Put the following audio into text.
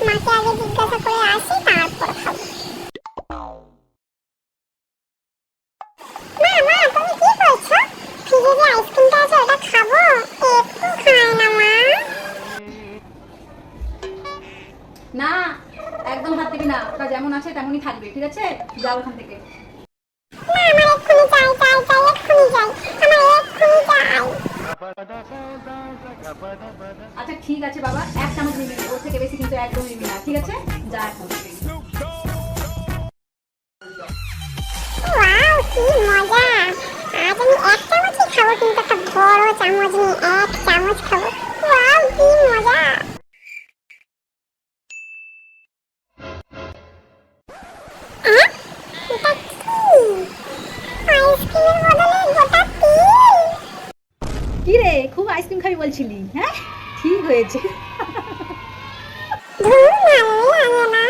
মাকে আগে জিজ্ঞাসা করে আসি, তারপর খাবো। মা মা তুমি কি করছো? ফ্রিজে যে আইসক্রিমটা আছে ওটা খাবো, একটু খাই না মা। না, একদম হাত দিবি না, ওটা যেমন আছে তেমনই থাকবে, ঠিক আছে? যাও এখান থেকে। না আমার এক্ষুনি চাই চাই চাই, এক্ষুনি চাই, আমার এক্ষুনি চাই। আচ্ছা ঠিক আছে বাবা, এক চামচ নিবি, ওর থেকে বেশি কিন্তু একদম নিবি না, ঠিক আছে? যা এখন। ওয়াও কি মজা, আজ আমি এক চামচই খাবো, কিন্তু একটা বড় চামচ নিয়ে এক চামচ খাবো। ওয়াও কি মজা। হ্যাঁ এটা কি? আইসক্রিমের বদলে গোটা তিল। কি রে, খুব আইসক্রিম খাবি বলছিলি? হ্যাঁ ঠিক হয়েছে। ধুর ভালো লাগে না।